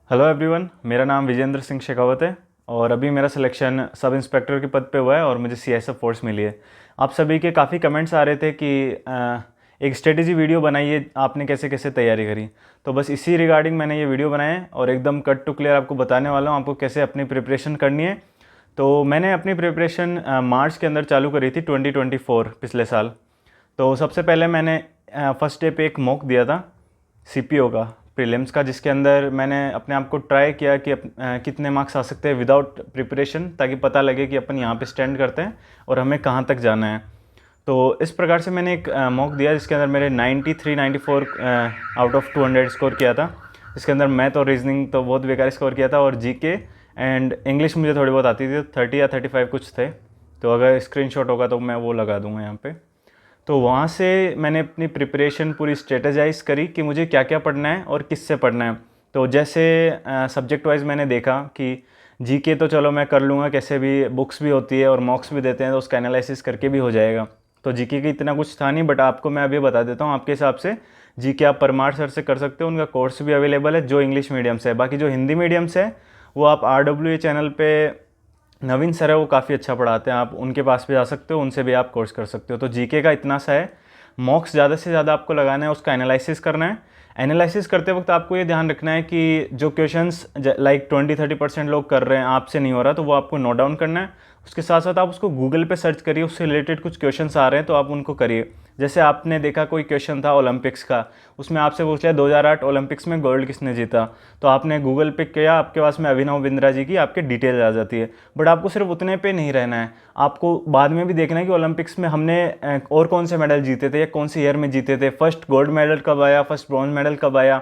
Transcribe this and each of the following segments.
Hello everyone, मेरा नाम विजेंद्र सिंह शेखावत है और अभी मेरा सिलेक्शन सब इंस्पेक्टर के पद पे हुआ है और मुझे सीआईएसएफ फोर्स मिली है। आप सभी के काफ़ी कमेंट्स आ रहे थे कि एक स्ट्रेटेजी वीडियो बनाइए, आपने कैसे कैसे तैयारी करी। तो बस इसी रिगार्डिंग मैंने ये वीडियो बनाया है और एकदम कट टू क्लियर आपको बताने वाला हूँ आपको कैसे अपनी प्रिपरेशन करनी है। तो मैंने अपनी प्रिपरेशन मार्च के अंदर चालू करी थी 2024 पिछले साल। तो सबसे पहले मैंने फर्स्ट डे पे एक मॉक दिया था सीपीओ का, प्रीलिम्स का, जिसके अंदर मैंने अपने आप को ट्राई किया कि कितने मार्क्स आ सकते हैं विदाउट प्रिपरेशन, ताकि पता लगे कि अपन यहाँ पे स्टैंड करते हैं और हमें कहाँ तक जाना है। तो इस प्रकार से मैंने एक मॉक दिया जिसके अंदर मेरे 93 94 आउट ऑफ 200 स्कोर किया था। इसके अंदर मैथ और रीजनिंग तो बहुत बेकार स्कोर किया था और जीके एंड इंग्लिश मुझे थोड़ी बहुत आती थी, 30 या 35 कुछ थे। तो अगर स्क्रीनशॉट होगा तो मैं वो लगा दूंगा यहाँ पे। तो वहाँ से मैंने अपनी प्रिपरेशन पूरी स्ट्रेटेजाइज करी कि मुझे क्या क्या पढ़ना है और किससे पढ़ना है। तो जैसे सब्जेक्ट वाइज मैंने देखा कि जीके तो चलो मैं कर लूँगा, कैसे भी बुक्स भी होती है और मॉक्स भी देते हैं तो उसका एनालिसिस करके भी हो जाएगा। तो जीके की इतना कुछ था नहीं, बट आपको मैं अभी बता देता हूँ आपके हिसाब से। जीके आप परमार सर से कर सकते हो, उनका कोर्स भी अवेलेबल है जो इंग्लिश मीडियम से है। बाकी जो हिंदी मीडियम से है वो आप RWA चैनल पे नवीन सर है, वो काफ़ी अच्छा पढ़ाते हैं, आप उनके पास भी जा सकते हो, उनसे भी आप कोर्स कर सकते हो। तो जीके का इतना सा है, मॉक्स ज़्यादा से ज़्यादा आपको लगाना है, उसका एनालिसिस करना है। एनालिसिस करते वक्त आपको ये ध्यान रखना है कि जो क्वेश्चंस लाइक 20-30% लोग कर रहे हैं, आपसे नहीं हो रहा, तो वो आपको नोट डाउन करना है। उसके साथ साथ आप उसको गूगल पे सर्च करिए, उससे रिलेटेड कुछ क्वेश्चंस आ रहे हैं तो आप उनको करिए। जैसे आपने देखा कोई क्वेश्चन था ओलंपिक्स का, उसमें आपसे पूछ लिया 2008 ओलंपिक्स में गोल्ड किसने जीता, तो आपने गूगल पे किया, आपके पास में अभिनव बिंद्रा जी की आपके डिटेल आ जाती है। बट आपको सिर्फ उतने पे नहीं रहना है, आपको बाद में भी देखना है कि ओलंपिक्स में हमने और कौन से मेडल जीते थे या कौन से ईयर में जीते थे, फर्स्ट गोल्ड मेडल कब आया, फर्स्ट ब्रॉन्ज मेडल कब आया,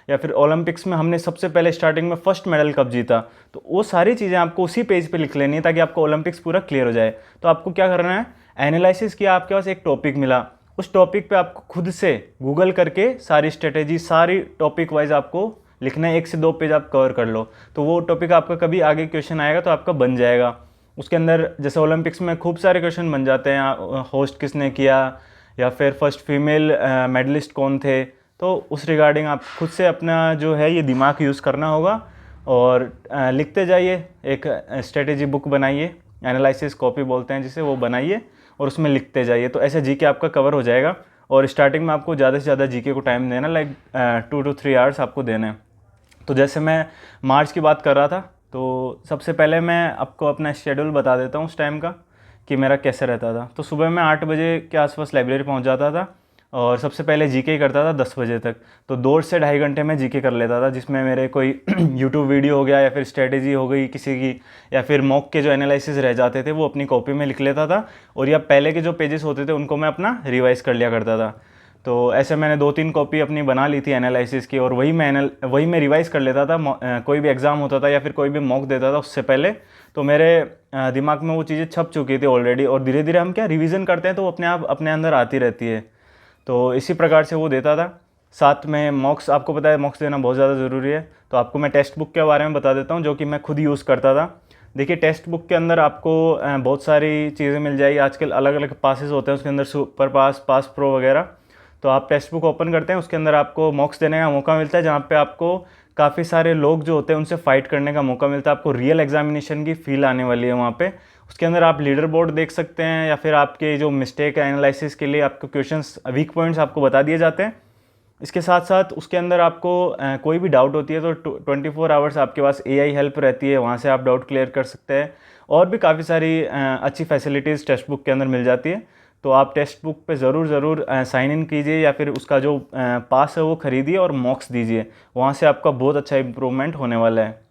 या फिर ओलंपिक्स में हमने सबसे पहले स्टार्टिंग में फर्स्ट मेडल कब जीता। तो वो सारी चीज़ें आपको उसी पेज पे लिख लेनी है ताकि आपको ओलंपिक्स पूरा क्लियर हो जाए। तो आपको क्या करना है, एनालिसिस किया, आपके पास एक टॉपिक मिला, उस टॉपिक पे आपको खुद से गूगल करके सारी स्ट्रेटेजी, सारी टॉपिक वाइज आपको लिखना है, 1 से 2 पेज आप कवर कर लो। तो वो टॉपिक आपका कभी आगे क्वेश्चन आएगा तो आपका बन जाएगा। उसके अंदर जैसे ओलंपिक्स में खूब सारे क्वेश्चन बन जाते हैं, होस्ट किसने किया, या फिर फर्स्ट फीमेल मेडलिस्ट कौन थे। तो उस रिगार्डिंग आप खुद से अपना जो है ये दिमाग यूज़ करना होगा और लिखते जाइए। एक स्ट्रेटेजी बुक बनाइए, एनालिसिस कॉपी बोलते हैं जिसे, वो बनाइए और उसमें लिखते जाइए। तो ऐसे जीके आपका कवर हो जाएगा। और स्टार्टिंग में आपको ज़्यादा से ज़्यादा जीके को टाइम देना, लाइक 2 to 3 आवर्स आपको देना है। तो जैसे मैं मार्च की बात कर रहा था, तो सबसे पहले मैं आपको अपना शेड्यूल बता देता हूँ उस टाइम का कि मेरा कैसे रहता था। तो सुबह मैं 8 बजे के आसपास लाइब्रेरी पहुँच जाता था और सबसे पहले जीके करता था 10 बजे तक। तो 2 से ढाई घंटे में जीके कर लेता था, जिसमें मेरे कोई यूट्यूब वीडियो हो गया या फिर स्ट्रेटेजी हो गई किसी की, या फिर मॉक के जो एनालिसिस रह जाते थे वो अपनी कॉपी में लिख लेता था, और या पहले के जो पेजेस होते थे उनको मैं अपना रिवाइज़ कर लिया करता था। तो ऐसे मैंने 2-3 कॉपी अपनी बना ली थी एनालिसिस की, और वही मैं रिवाइज़ कर लेता था। कोई भी एग्ज़ाम होता था या फिर कोई भी मॉक देता था उससे पहले, तो मेरे दिमाग में वो चीज़ें छप चुकी थी ऑलरेडी, और धीरे धीरे हम क्या रिवीजन करते हैं तो वो अपने आप अपने अंदर आती रहती है। तो इसी प्रकार से वो देता था। साथ में मॉक्स, आपको पता है मॉक्स देना बहुत ज़्यादा ज़रूरी है। तो आपको मैं टेक्स्ट बुक के बारे में बता देता हूँ जो कि मैं खुद यूज़ करता था। देखिए, टेक्स्ट बुक के अंदर आपको बहुत सारी चीज़ें मिल जाएगी। आजकल अलग अलग पासेस होते हैं उसके अंदर, सुपर पास, पास प्रो वगैरह। तो आप टेक्स्ट बुक ओपन करते हैं, उसके अंदर आपको मॉक्स देने का मौका मिलता है, जहाँ पे आपको काफ़ी सारे लोग जो होते हैं उनसे फाइट करने का मौका मिलता है। आपको रियल एग्जामिनेशन की फील आने वाली है वहाँ पे। उसके अंदर आप लीडर बोर्ड देख सकते हैं, या फिर आपके जो मिस्टेक है एनालिसिस के लिए आपको क्वेश्चंस, वीक पॉइंट्स आपको बता दिए जाते हैं। इसके साथ साथ उसके अंदर आपको कोई भी डाउट होती है तो 24 आवर्स आपके पास AI हेल्प रहती है, वहाँ से आप डाउट क्लियर कर सकते हैं। और भी काफ़ी सारी अच्छी फैसिलिटीज़ टेक्स्ट बुक के अंदर मिल जाती है। तो आप टेक्स्ट बुक पे ज़रूर साइन इन कीजिए, या फिर उसका जो पास है वो ख़रीदिए और मॉक्स दीजिए, वहाँ से आपका बहुत अच्छा इंप्रूवमेंट होने वाला है।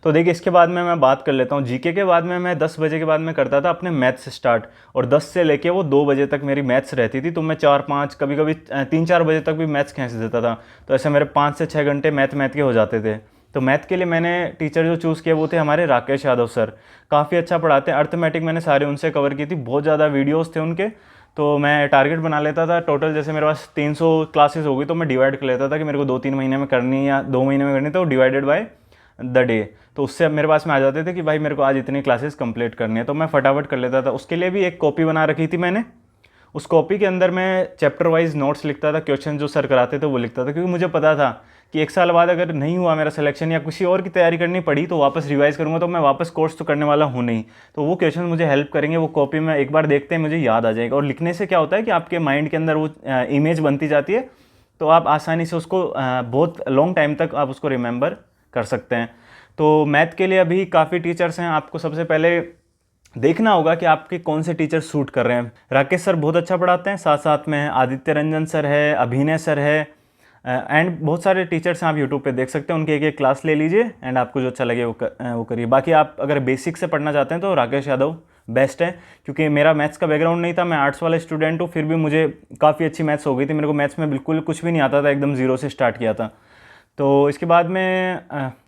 तो देखिए, इसके बाद में मैं बात कर लेता हूँ जीके के बाद में। मैं 10 बजे के बाद में करता था अपने मैथ्स स्टार्ट, और 10 से लेके वो 2 बजे तक मेरी मैथ्स रहती थी। तो मैं 4-5, कभी कभी 3-4 बजे तक भी मैथ्स खींच देता था। तो ऐसे मेरे 5 से 6 घंटे मैथ के हो जाते थे। तो मैथ के लिए मैंने टीचर जो चूज़ किया वो थे हमारे राकेश यादव सर। काफ़ी अच्छा पढ़ाते हैं। अर्थमेटिक मैंने सारे उनसे कवर की थी, बहुत ज़्यादा वीडियोज़ थे उनके। तो मैं टारगेट बना लेता था टोटल, जैसे मेरे पास 300 क्लासेस हो गई तो मैं डिवाइड कर लेता था कि मेरे को 2-3 महीने में करनी है या 2 महीने में करनी, तो डिवाइडेड बाय द डे। तो उससे अब मेरे पास में आ जाते थे कि भाई मेरे को आज इतनी क्लासेस कंप्लीट करनी है, तो मैं फटाफट कर लेता था। उसके लिए भी एक कॉपी बना रखी थी मैंने। उस कॉपी के अंदर मैं चैप्टर वाइज नोट्स लिखता था, क्वेश्चन जो सर कराते थे वो लिखता था, क्योंकि मुझे पता था कि 1 साल बाद अगर नहीं हुआ मेरा सिलेक्शन या किसी और की तैयारी करनी पड़ी तो वापस रिवाइज़ करूँगा, तो मैं वापस कोर्स तो करने वाला हूँ नहीं। तो वो क्वेश्चन मुझे हेल्प करेंगे, वो कॉपी में एक बार देखते हैं मुझे याद आ जाएगा। और लिखने से क्या होता है कि आपके माइंड के अंदर वो इमेज बनती जाती है, तो आप आसानी से उसको बहुत लॉन्ग टाइम तक आप उसको रिमेंबर कर सकते हैं। तो मैथ के लिए अभी काफ़ी टीचर्स हैं, आपको सबसे पहले देखना होगा कि आपके कौन से टीचर सूट कर रहे हैं। राकेश सर बहुत अच्छा पढ़ाते हैं, साथ साथ में आदित्य रंजन सर है, अभिनय सर है, एंड बहुत सारे टीचर्स हैं, आप यूट्यूब पे देख सकते हैं, उनकी एक एक क्लास ले लीजिए एंड आपको जो अच्छा लगे वो करिए। बाकी आप अगर बेसिक से पढ़ना चाहते हैं तो राकेश यादव बेस्ट है, क्योंकि मेरा मैथ्स का बैकग्राउंड नहीं था, मैं आर्ट्स वाला स्टूडेंट हूँ, फिर भी मुझे काफ़ी अच्छी मैथ्स हो गई थी। मेरे को मैथ्स में बिल्कुल कुछ भी नहीं आता था, एकदम ज़ीरो से स्टार्ट किया था। तो इसके बाद में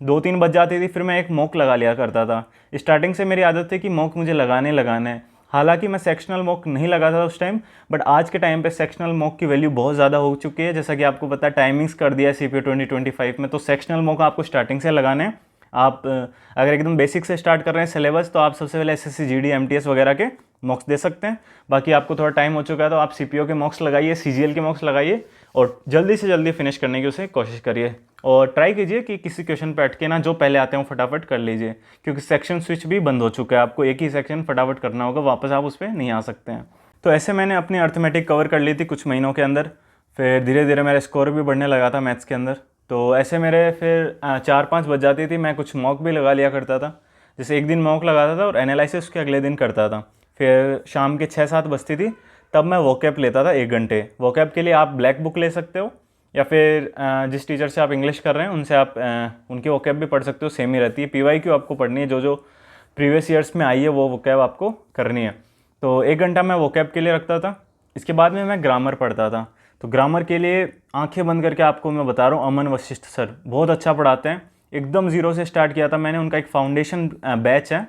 2-3 बज जाती थी, फिर मैं एक मॉक लगा लिया करता था। स्टार्टिंग से मेरी आदत थी कि मॉक मुझे लगाने है। हालांकि मैं सेक्शनल मॉक नहीं लगाता था उस टाइम, बट आज के टाइम पे सेक्शनल मॉक की वैल्यू बहुत ज़्यादा हो चुकी है। जैसा कि आपको पता है टाइमिंग्स कर दिया है CPO 2025 में, तो सेक्शनल मॉक आपको स्टार्टिंग से लगाने हैं। आप अगर एकदम बेसिक से स्टार्ट कर रहे हैं सिलेबस, तो आप सबसे पहले SSC GD MTS वगैरह के मॉक्स दे सकते हैं। बाकी आपको थोड़ा टाइम हो चुका है तो आप CPO के मॉक्स लगाइए, CGL के मॉक्स लगाइए और जल्दी से जल्दी फिनिश करने की उसे कोशिश करिए। और ट्राई कीजिए कि किसी क्वेश्चन पे अटके ना, जो पहले आते हैं वो फटाफट कर लीजिए, क्योंकि सेक्शन स्विच भी बंद हो चुका है। आपको एक ही सेक्शन फटाफट करना होगा, वापस आप उस पर नहीं आ सकते हैं। तो ऐसे मैंने अपनी अर्थमेटिक कवर कर ली थी कुछ महीनों के अंदर। फिर धीरे धीरे मेरा स्कोर भी बढ़ने लगा था मैथ्स के अंदर। तो ऐसे मेरे फिर 4-5 बज जाती थी, मैं कुछ मॉक भी लगा लिया करता था। जैसे एक दिन मॉक लगाता था और एनालिसिस उसके अगले दिन करता था। फिर शाम के 6-7 बजती थी, तब मैं वोकैब लेता था 1 घंटे। वोकैब के लिए आप ब्लैक बुक ले सकते हो, या फिर जिस टीचर से आप इंग्लिश कर रहे हैं उनसे आप उनकी वोकैब भी पढ़ सकते हो, सेम ही रहती है। PYQ आपको पढ़नी है, जो जो प्रीवियस ईयर्स में आई है वो वोकैब आपको करनी है। तो 1 घंटा मैं वोकैब के लिए रखता था। इसके बाद में मैं ग्रामर पढ़ता था। तो ग्रामर के लिए आंखें बंद करके आपको मैं बता रहा हूँ, अमन वशिष्ठ सर बहुत अच्छा पढ़ाते हैं। एकदम ज़ीरो से स्टार्ट किया था मैंने, उनका एक फाउंडेशन बैच है,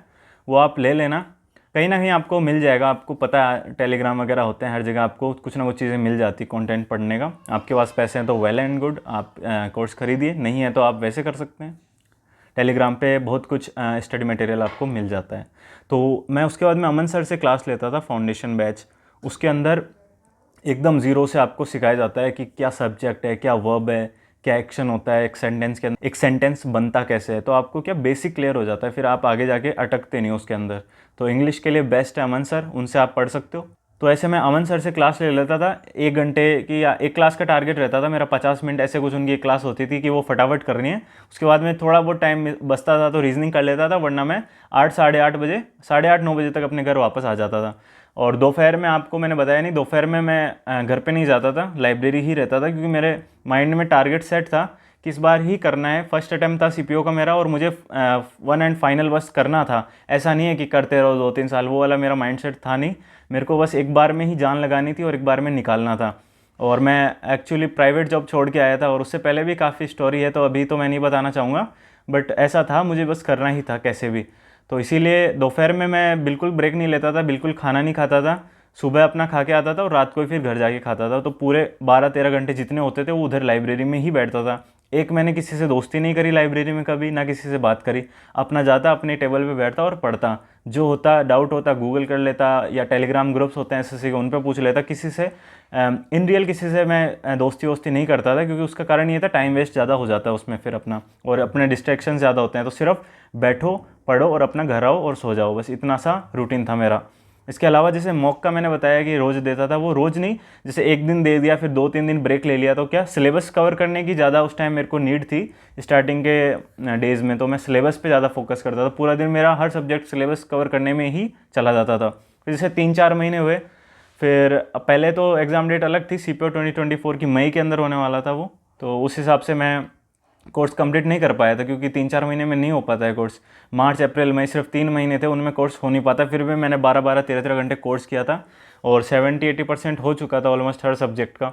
वो आप ले लेना, कहीं ना कहीं आपको मिल जाएगा। आपको पता है टेलीग्राम वगैरह होते हैं, हर जगह आपको कुछ ना कुछ चीज़ें मिल जाती कंटेंट पढ़ने का। आपके पास पैसे हैं तो वेल एंड गुड, आप कोर्स खरीदिए, नहीं है तो आप वैसे कर सकते हैं। टेलीग्राम पे बहुत कुछ स्टडी मटेरियल आपको मिल जाता है। तो मैं उसके बाद में अमन सर से क्लास लेता था, फाउंडेशन बैच। उसके अंदर एकदम ज़ीरो से आपको सिखाया जाता है कि क्या सब्जेक्ट है, क्या वर्ब है, क्या एक्शन होता है, एक सेंटेंस के अंदर एक सेंटेंस बनता कैसे है। तो आपको क्या बेसिक क्लियर हो जाता है, फिर आप आगे जाके अटकते नहीं उसके अंदर। तो इंग्लिश के लिए बेस्ट है अमन सर, उनसे आप पढ़ सकते हो। तो ऐसे मैं अमन सर से क्लास ले लेता था 1 घंटे की, या एक क्लास का टारगेट रहता था मेरा 50 मिनट, ऐसे कुछ उनकी एक क्लास होती थी कि वो फटाफट करनी है। उसके बाद में थोड़ा बहुत टाइम बचता था तो रीजनिंग कर लेता था, वरना मैं 8, साढ़े 8 बजे, 8:30-9 बजे तक अपने घर वापस आ जाता था। और दोपहर में आपको मैंने बताया नहीं, दोपहर में मैं घर पे नहीं जाता था, लाइब्रेरी ही रहता था, क्योंकि मेरे माइंड में टारगेट सेट था कि इस बार ही करना है। फर्स्ट अटैम्प्ट था CPO का मेरा, और मुझे 1 एंड फाइनल बस करना था। ऐसा नहीं है कि करते रहो 2-3 साल, वो वाला मेरा माइंडसेट था नहीं। मेरे को बस एक बार में ही जान लगानी थी और एक बार में निकालना था। और मैं एक्चुअली प्राइवेट जॉब छोड़ के आया था, और उससे पहले भी काफ़ी स्टोरी है, तो अभी तो मैं नहीं बताना चाहूँगा, बट ऐसा था, मुझे बस करना ही था कैसे भी। तो इसीलिए दोपहर में मैं बिल्कुल ब्रेक नहीं लेता था, बिल्कुल खाना नहीं खाता था। सुबह अपना खा के आता था और रात को ही फिर घर जाके खाता था। तो पूरे 12-13 घंटे जितने होते थे वो उधर लाइब्रेरी में ही बैठता था। एक मैंने किसी से दोस्ती नहीं करी लाइब्रेरी में कभी, ना किसी से बात करी। अपना जाता, अपने टेबल पे बैठता और पढ़ता, जो होता डाउट होता गूगल कर लेता, या टेलीग्राम ग्रुप्स होते हैं SSC के, उन पर पूछ लेता। किसी से इन रियल किसी से मैं दोस्ती वोस्ती नहीं करता था, क्योंकि उसका कारण ये था टाइम वेस्ट ज़्यादा हो जाता है उसमें फिर अपना, और अपने डिस्ट्रैक्शन ज़्यादा होते हैं। तो सिर्फ बैठो, पढ़ो और अपना घर आओ और सो जाओ, बस इतना सा रूटीन था मेरा। इसके अलावा जैसे मॉक का मैंने बताया कि रोज़ देता था, वो रोज़ नहीं, जैसे एक दिन दे दिया फिर 2-3 दिन ब्रेक ले लिया। तो क्या सिलेबस कवर करने की ज़्यादा उस टाइम मेरे को नीड थी स्टार्टिंग के डेज़ में, तो मैं सिलेबस पे ज़्यादा फोकस करता था। पूरा दिन मेरा हर सब्जेक्ट सिलेबस कवर करने में ही चला जाता था। फिर जैसे 3-4 महीने हुए, फिर पहले तो एग्ज़ाम डेट अलग थी, CPO 2024 की मई के अंदर होने वाला था वो, तो उस हिसाब से मैं कोर्स कंप्लीट नहीं कर पाया था, क्योंकि 3-4 महीने में नहीं हो पाता है कोर्स। मार्च, अप्रैल, मई सिर्फ 3 महीने थे, उनमें कोर्स हो नहीं पाता। फिर भी मैंने 12-12, 13-13 घंटे कोर्स किया था, और 70-80% हो चुका था ऑलमोस्ट हर सब्जेक्ट का।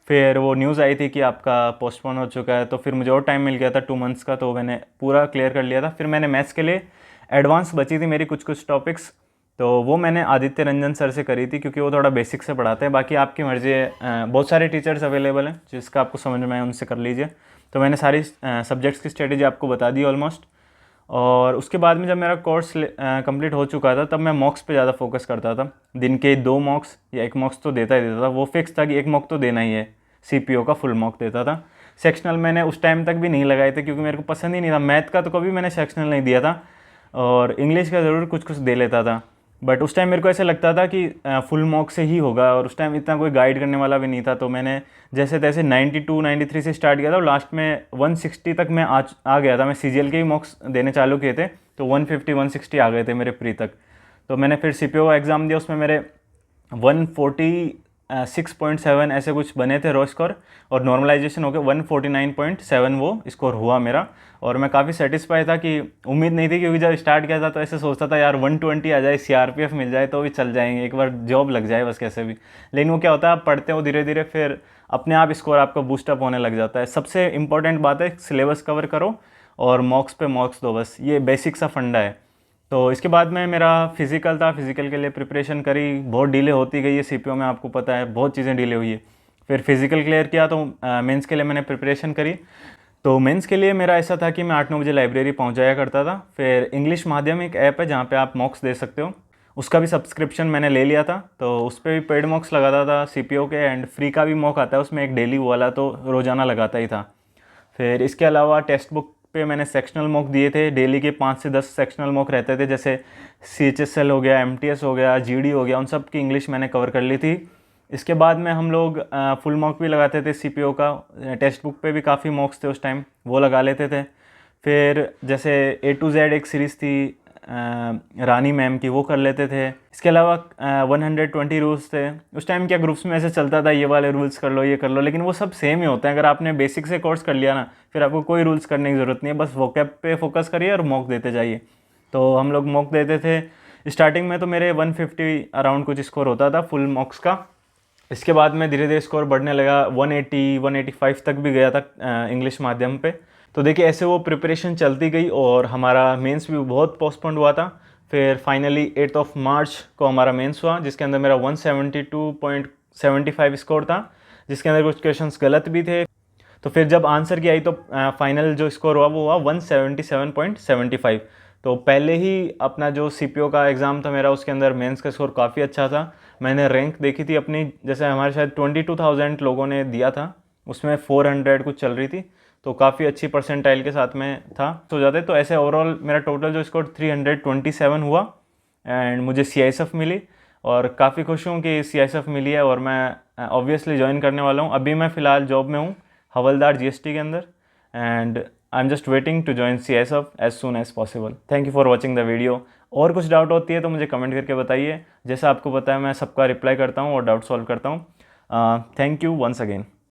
फिर वो न्यूज़ आई थी कि आपका पोस्टपोन हो चुका है, तो फिर मुझे और टाइम मिल गया था 2 मंथ्स का, तो मैंने पूरा क्लियर कर लिया था। फिर मैंने मैथ्स के लिए एडवांस बची थी मेरी कुछ टॉपिक्स, तो वो मैंने आदित्य रंजन सर से करी थी, क्योंकि वो थोड़ा बेसिक से पढ़ाते हैं। बाकी आपकी मर्जी है, बहुत सारे टीचर्स अवेलेबल हैं, जिसका आपको समझ में आए उनसे कर लीजिए। तो मैंने सारी सब्जेक्ट्स की स्ट्रेटेजी आपको बता दी ऑलमोस्ट। और उसके बाद में जब मेरा कोर्स कंप्लीट हो चुका था, तब मैं मॉक्स पे ज़्यादा फोकस करता था। दिन के 2 मॉक्स या 1 मॉक्स तो देता ही देता था, वो फिक्स था कि 1 मॉक तो देना ही है, CPO का फुल मॉक देता था। सेक्शनल मैंने उस टाइम तक भी नहीं लगाए थे क्योंकि मेरे को पसंद ही नहीं था। मैथ का तो कभी मैंने सेक्शनल नहीं दिया था और इंग्लिश का ज़रूर कुछ कुछ दे लेता था, बट उस टाइम मेरे को ऐसे लगता था कि फुल मॉक से ही होगा और उस टाइम इतना कोई गाइड करने वाला भी नहीं था। तो मैंने जैसे तैसे 92 93 से स्टार्ट किया था और लास्ट में 160 तक मैं आ गया था। मैं CGL के ही मॉक्स देने चालू किए थे तो 150 160 आ गए थे मेरे प्री तक। तो मैंने फिर CPO का एग्ज़ाम दिया, उसमें मेरे 146.7 ऐसे कुछ बने थे रॉ स्कोर और नॉर्मलाइजेशन हो गया 149.7 वो स्कोर हुआ मेरा। और मैं काफ़ी सेटिस्फाई था कि उम्मीद नहीं थी क्योंकि जब स्टार्ट किया था तो ऐसे सोचता था यार 120 आ जाए, CRPF मिल जाए तो भी चल जाएंगे, एक बार जॉब लग जाए बस कैसे भी। लेकिन वो क्या होता है, आप पढ़ते हो धीरे धीरे फिर अपने आप स्कोर आपका बूस्टअप होने लग जाता है। सबसे इंपॉर्टेंट बात है सिलेबस कवर करो और मॉक्स पे मॉक्स दो, बस ये बेसिक सा फंडा है। तो इसके बाद में मेरा फिज़िकल था, फिज़िकल के लिए प्रिपरेशन करी, बहुत डिले होती गई है CPO में, आपको पता है बहुत चीज़ें डिले हुई है। फिर फिज़िकल क्लियर किया तो मेंस के लिए मैंने प्रिपरेशन करी। तो मेंस के लिए मेरा ऐसा था कि मैं 8-9 बजे लाइब्रेरी पहुंच जाया करता था। फिर इंग्लिश माध्यम एक ऐप है जहाँ पे आप मॉक्स दे सकते हो, उसका भी सब्सक्रिप्शन मैंने ले लिया था। तो उस पर भी पेड मॉक्स लगाता था CPO के, एंड फ्री का भी मॉक आता है उसमें एक डेली वाला, तो रोज़ाना लगाता ही था। फिर इसके अलावा टेक्स्ट बुक पे मैंने सेक्शनल मॉक दिए थे, डेली के 5 से 10 सेक्शनल मॉक रहते थे, जैसे CHSL हो गया, MTS हो गया, GD हो गया, उन सब की इंग्लिश मैंने कवर कर ली थी। इसके बाद में हम लोग फुल मॉक भी लगाते थे CPO का, टेक्स्ट बुक पे भी काफ़ी मॉक्स थे उस टाइम, वो लगा लेते थे। फिर जैसे A to Z एक सीरीज़ थी रानी मैम की, वो कर लेते थे। इसके अलावा 120 रूल्स थे उस टाइम। क्या ग्रुप्स में ऐसे चलता था ये वाले रूल्स कर लो, ये कर लो, लेकिन वो सब सेम ही होते हैं। अगर आपने बेसिक से कोर्स कर लिया ना, फिर आपको कोई रूल्स करने की ज़रूरत नहीं है, बस वोकैब पे फोकस करिए और मॉक देते जाइए। तो हम लोग मॉक देते थे। स्टार्टिंग में तो मेरे 150 अराउंड कुछ स्कोर होता था फुल मॉक्स का। इसके बाद में धीरे धीरे स्कोर बढ़ने लगा, 180 185 तक भी गया था इंग्लिश माध्यम पे। तो देखिए ऐसे वो प्रिपरेशन चलती गई और हमारा मेंस भी बहुत पोस्टपोन्ड हुआ था। फिर फाइनली 8 मार्च को हमारा मेंस हुआ, जिसके अंदर मेरा 172.75 स्कोर था, जिसके अंदर कुछ क्वेश्चंस गलत भी थे। तो फिर जब आंसर की आई तो फाइनल जो स्कोर हुआ वो हुआ 177.75। तो पहले ही अपना जो CPO का एग्ज़ाम था मेरा, उसके अंदर मेंस का स्कोर काफ़ी अच्छा था। मैंने रैंक देखी थी अपनी, जैसे हमारे शायद 22,000 लोगों ने दिया था, उसमें 400 कुछ चल रही थी, तो काफ़ी अच्छी परसेंटाइल के साथ में था तो जाते। तो ऐसे ओवरऑल मेरा टोटल जो स्कोर 327 हुआ एंड मुझे CISF मिली और काफ़ी खुश हूँ कि CISF मिली है और मैं ऑब्वियसली ज्वाइन करने वाला हूँ। अभी मैं फ़िलहाल जॉब में हूँ हवलदार GST के अंदर, and I am just waiting to join CISF as soon as possible. Thank you for watching the video. और कुछ डाउट होती है तो मुझे कमेंट करके बताइए, जैसा आपको पता है मैं सबका रिप्लाई करता हूँ और डाउट सॉल्व करता हूँ। Thank you once again.